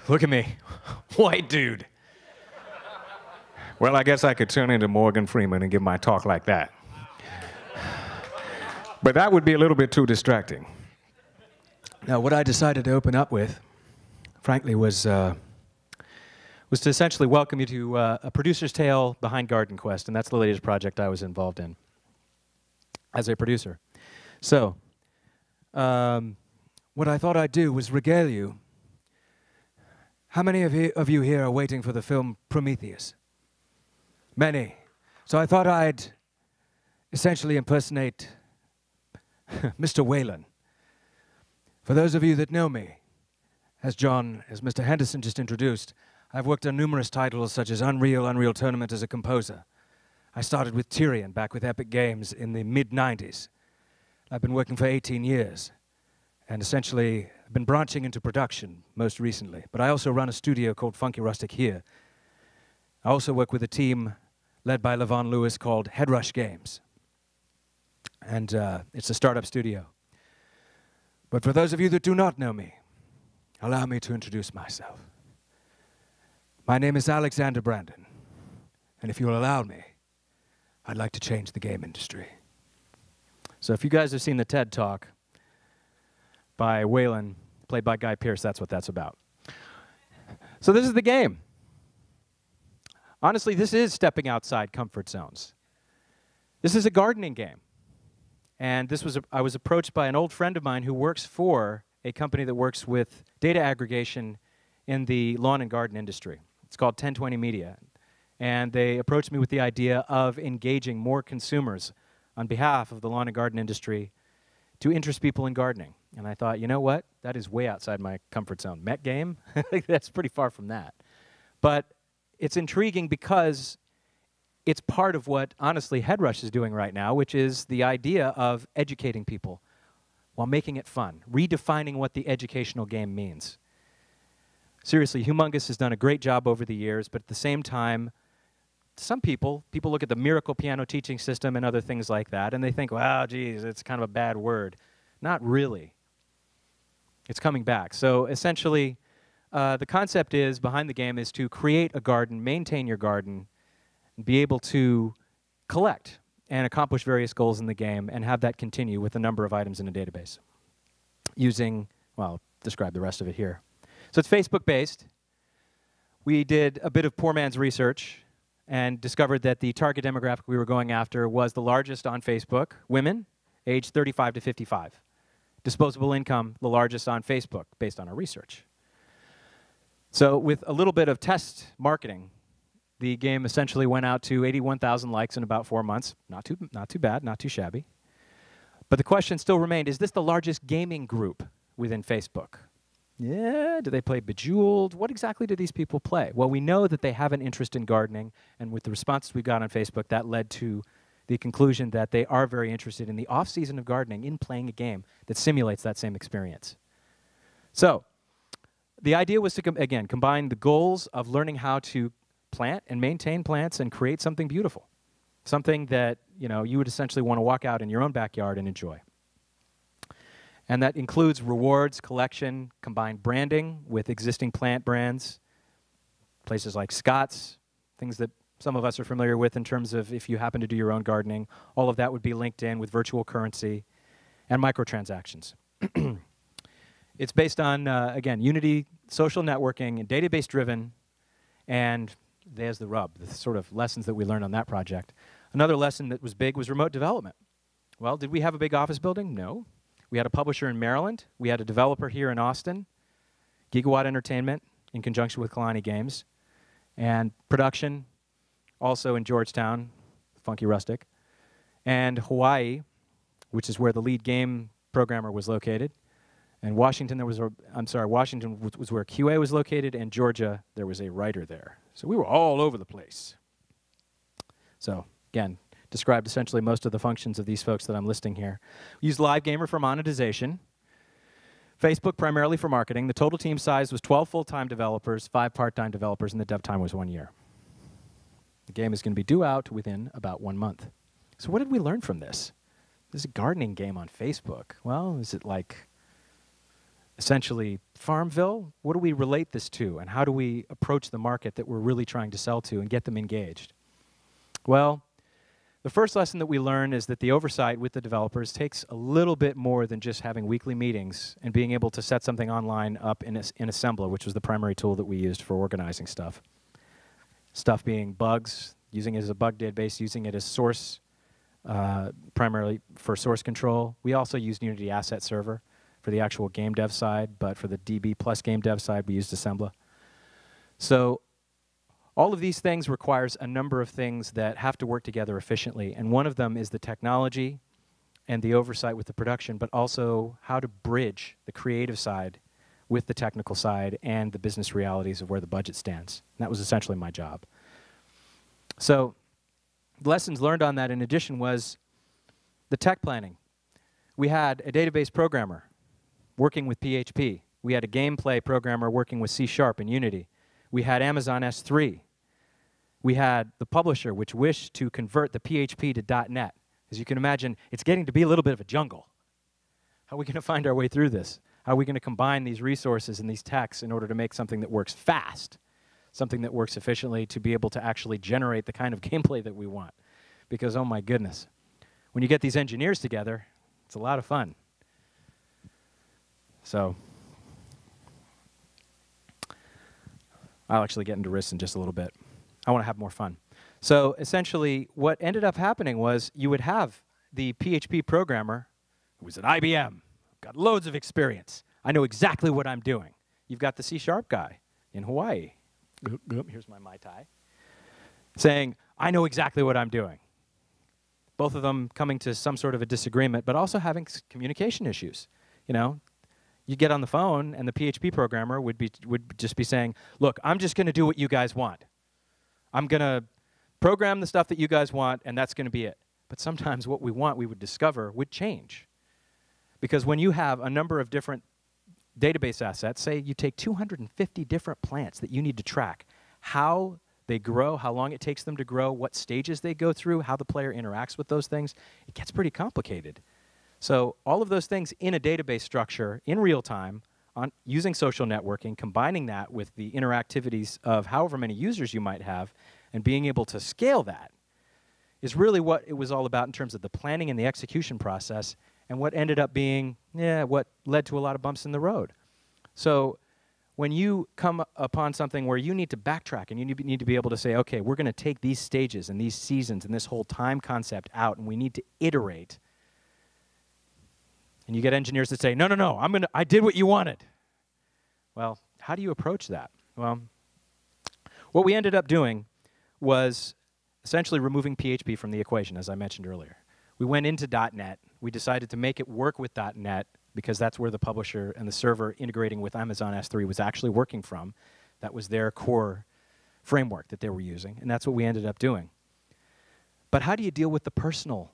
Look at me. White dude. Well, I guess I could turn into Morgan Freeman and give my talk like that. But that would be a little bit too distracting. Now, what I decided to open up with, frankly, was to essentially welcome you to a producer's tale behind Garden Quest, and that's the latest project I was involved in as a producer. So, what I thought I'd do was regale you. How many of you here are waiting for the film Prometheus? Many. So I thought I'd essentially impersonate Mr. Whalen. For those of you that know me, as Mr. Henderson just introduced, I've worked on numerous titles such as Unreal Tournament as a composer. I started with Tyrion back with Epic Games in the mid-90s. I've been working for 18 years, and essentially I've been branching into production most recently. But I also run a studio called Funky Rustic here. I also work with a team led by Levon Lewis called Headrush Games. And it's a startup studio. But for those of you that do not know me, allow me to introduce myself. My name is Alexander Brandon, and if you'll allow me, I'd like to change the game industry. So if you guys have seen the TED Talk by Whalen, played by Guy Pearce, that's what that's about. So this is the game. Honestly, this is stepping outside comfort zones. This is a gardening game. And I was approached by an old friend of mine who works for a company that works with data aggregation in the lawn and garden industry. It's called 1020 Media. And they approached me with the idea of engaging more consumers on behalf of the lawn and garden industry to interest people in gardening. And I thought, you know what? That is way outside my comfort zone. Met game? That's pretty far from that. But it's intriguing because it's part of what, honestly, Headrush is doing right now, which is the idea of educating people while making it fun, redefining what the educational game means. Seriously, Humongous has done a great job over the years, but at the same time, some people look at the miracle piano teaching system and other things like that, and they think, wow, geez, it's kind of a bad word. Not really. It's coming back. So essentially, the concept is, behind the game, is to create a garden, maintain your garden, and be able to collect and accomplish various goals in the game and have that continue with a number of items in a database using, well, I'll describe the rest of it here. So it's Facebook-based. We did a bit of poor man's research and discovered that the target demographic we were going after was the largest on Facebook, women, aged 35 to 55. Disposable income, the largest on Facebook, based on our research. So with a little bit of test marketing, the game essentially went out to 81,000 likes in about 4 months. Not too bad, not too shabby. But the question still remained, is this the largest gaming group within Facebook? Yeah, do they play Bejeweled? What exactly do these people play? Well, we know that they have an interest in gardening, and with the responses we got on Facebook, that led to the conclusion that they are very interested in the off-season of gardening, in playing a game that simulates that same experience. So, the idea was to, again, combine the goals of learning how to plant and maintain plants and create something beautiful, something that you would essentially want to walk out in your own backyard and enjoy. And that includes rewards, collection, combined branding with existing plant brands, places like Scott's, things that some of us are familiar with in terms of if you happen to do your own gardening. All of that would be linked in with virtual currency and microtransactions. It's based on, again, Unity, social networking, and database-driven, and there's the rub, the sort of lessons that we learned on that project. Another lesson that was big was remote development. Well, did we have a big office building? No. We had a publisher in Maryland. We had a developer here in Austin, Gigawatt Entertainment, in conjunction with Kalani Games, and production also in Georgetown, Funky Rustic, and Hawaii, which is where the lead game programmer was located. And Washington, Washington was where QA was located, and Georgia, there was a writer there. So we were all over the place. So, again, described essentially most of the functions of these folks that I'm listing here. We used LiveGamer for monetization, Facebook primarily for marketing. The total team size was 12 full-time developers, 5 part-time developers, and the dev time was 1 year. The game is going to be due out within about 1 month. So what did we learn from this? This is a gardening game on Facebook. Well, is it like essentially Farmville? What do we relate this to, and how do we approach the market that we're really trying to sell to and get them engaged? Well, the first lesson that we learn is that the oversight with the developers takes a little bit more than just having weekly meetings and being able to set something online up in Assembler, which was the primary tool that we used for organizing stuff. Stuff being bugs, using it as a bug database, using it as source, primarily for source control. We also used Unity Asset Server for the actual game dev side, but for the DB plus game dev side, we used Assembler. So all of these things requires a number of things that have to work together efficiently, and one of them is the technology and the oversight with the production, but also how to bridge the creative side with the technical side and the business realities of where the budget stands. And that was essentially my job. So the lessons learned on that in addition was the tech planning. We had a database programmer working with PHP. We had a gameplay programmer working with C# and Unity. We had Amazon S3. We had the publisher, which wished to convert the PHP to .NET. As you can imagine, it's getting to be a little bit of a jungle. How are we going to find our way through this? How are we going to combine these resources and these techs in order to make something that works fast, something that works efficiently to be able to actually generate the kind of gameplay that we want? Because, oh my goodness, when you get these engineers together, it's a lot of fun. So I'll actually get into risks in just a little bit. I want to have more fun. So essentially, what ended up happening was you would have the PHP programmer who was at IBM, got loads of experience. I know exactly what I'm doing. You've got the C# guy in Hawaii. Here's my Mai Tai. Saying, I know exactly what I'm doing. Both of them coming to some sort of a disagreement, but also having communication issues. You know, you get on the phone, and the PHP programmer would just be saying, look, I'm just going to do what you guys want. I'm going to program the stuff that you guys want, and that's going to be it. But sometimes what we want, we would discover, would change. Because when you have a number of different database assets, say you take 250 different plants that you need to track, how they grow, how long it takes them to grow, what stages they go through, how the player interacts with those things, it gets pretty complicated. So all of those things in a database structure in real time, using social networking, combining that with the interactivities of however many users you might have, and being able to scale that is really what it was all about in terms of the planning and the execution process, and what ended up being, what led to a lot of bumps in the road. So when you come upon something where you need to backtrack and you need to be able to say, okay, we're going to take these stages and these seasons and this whole time concept out, and we need to iterate. And you get engineers that say, no, no, no, I did what you wanted. Well, how do you approach that? Well, what we ended up doing was essentially removing PHP from the equation, as I mentioned earlier. We went into .NET. We decided to make it work with .NET because that's where the publisher and the server integrating with Amazon S3 was actually working from. That was their core framework that they were using, and that's what we ended up doing. But how do you deal with the personal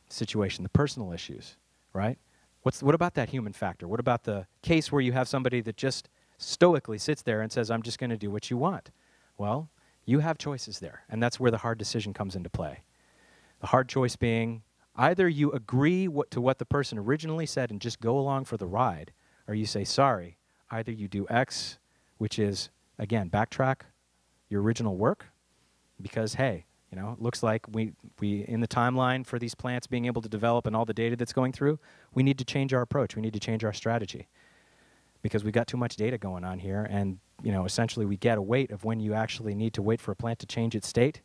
situation, the personal issues? Right? What about that human factor? What about the case where you have somebody that just stoically sits there and says, I'm just going to do what you want? Well, you have choices there, and that's where the hard decision comes into play. The hard choice being, either you agree to what the person originally said and just go along for the ride, or you say, sorry, either you do X, which is, again, backtrack your original work, because, hey, you know, it looks like we in the timeline for these plants being able to develop and all the data that's going through, we need to change our approach. We need to change our strategy because we've got too much data going on here. And, you know, essentially we get a wait of when you actually need to wait for a plant to change its state.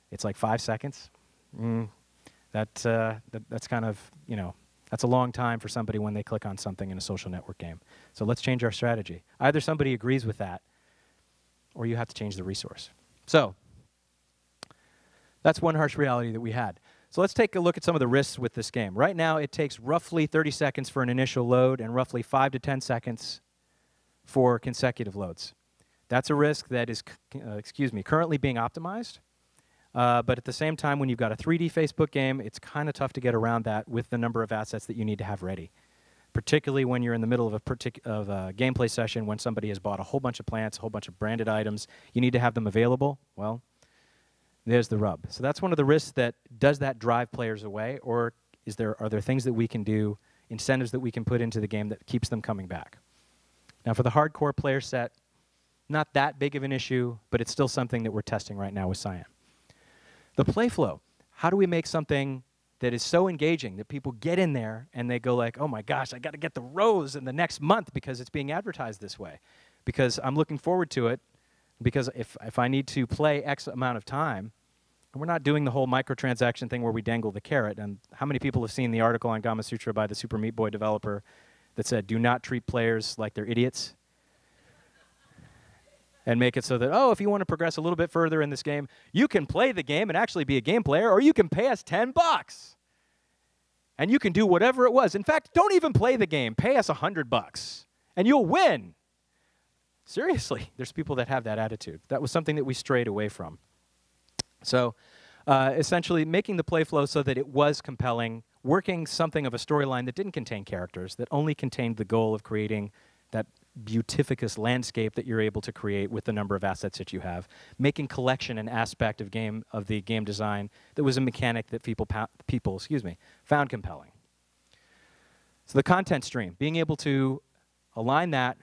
It's like 5 seconds. That's kind of, you know, that's a long time for somebody when they click on something in a social network game. So let's change our strategy. Either somebody agrees with that or you have to change the resource. So that's one harsh reality that we had. So let's take a look at some of the risks with this game. Right now, it takes roughly 30 seconds for an initial load and roughly 5 to 10 seconds for consecutive loads. That's a risk that is, currently being optimized. But at the same time, when you've got a 3D Facebook game, it's kind of tough to get around that with the number of assets that you need to have ready. Particularly when you're in the middle of a gameplay session, when somebody has bought a whole bunch of plants, a whole bunch of branded items, you need to have them available. Well, there's the rub. So that's one of the risks that does that drive players away, or are there things that we can do incentives that we can put into the game that keeps them coming back. Now, for the hardcore player set, not that big of an issue, but it's still something that we're testing right now with Cyan. The play flow. How do we make something that is so engaging that people get in there and they go like, oh my gosh, I got to get the rows in the next month because it's being advertised this way. Because I'm looking forward to it, because if I need to play X amount of time, and we're not doing the whole microtransaction thing where we dangle the carrot. And how many people have seen the article on Gama Sutra by the Super Meat Boy developer that said, do not treat players like they're idiots? And make it so that, oh, if you want to progress a little bit further in this game, you can play the game and actually be a game player, or you can pay us $10. And you can do whatever it was. In fact, don't even play the game. Pay us $100, and you'll win. Seriously, there's people that have that attitude. That was something that we strayed away from. So essentially making the play flow so that it was compelling, working something of a storyline that didn't contain characters, that only contained the goal of creating that beautificus landscape that you're able to create with the number of assets that you have, making collection an aspect of the game design that was a mechanic that people found compelling. So the content stream, being able to align that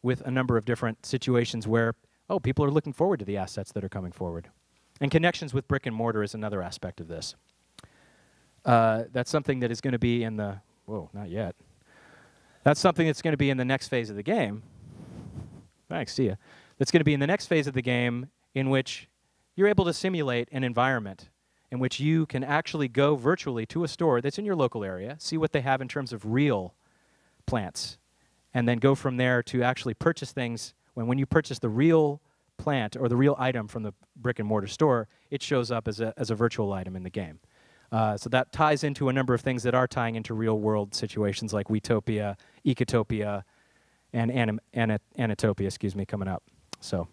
with a number of different situations where, oh, people are looking forward to the assets that are coming forward. And connections with brick and mortar is another aspect of this. That's something that is going to be in the, whoa, not yet. That's something that's going to be in the next phase of the game. Thanks, see ya. That's going to be in the next phase of the game in which you're able to simulate an environment in which you can actually go virtually to a store that's in your local area, see what they have in terms of real plants, and then go from there to actually purchase things. When you purchase the real plant or the real item from the brick and mortar store, it shows up as a virtual item in the game. So that ties into a number of things that are tying into real world situations like Wetopia, Ecotopia, and Anatopia, coming up. So,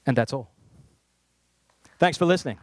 and that's all. Thanks for listening.